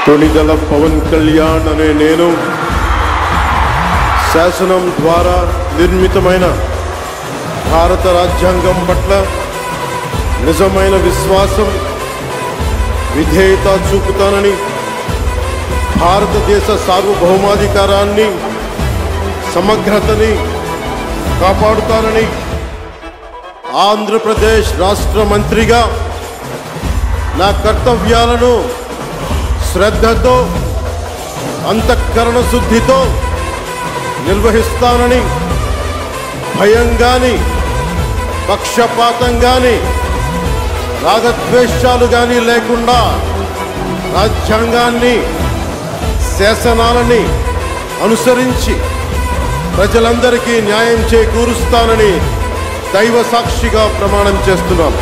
కొణిదెల పవన్ కళ్యాణ్ అనే నేను శాసనం ద్వారా నిర్మితమైన భారత రాజ్యాంగం పట్ల నిజమైన విశ్వాసం విధేయత చూపుతానని, భారతదేశ సార్వభౌమాధికారాన్ని సమగ్రతని కాపాడుతానని, ఆంధ్రప్రదేశ్ రాష్ట్ర మంత్రిగా నా కర్తవ్యాలను శ్రద్ధతో అంతఃకరణ శుద్ధితో నిర్వహిస్తానని, భయం గాని పక్షపాతం గాని రాగద్వేషాలు గాని లేకుండా రాజ్యాంగాన్ని శాసనాలని అనుసరించి ప్రజలందరికీ న్యాయం చేకూరుస్తానని దైవ సాక్షిగా ప్రమాణం చేస్తున్నాం.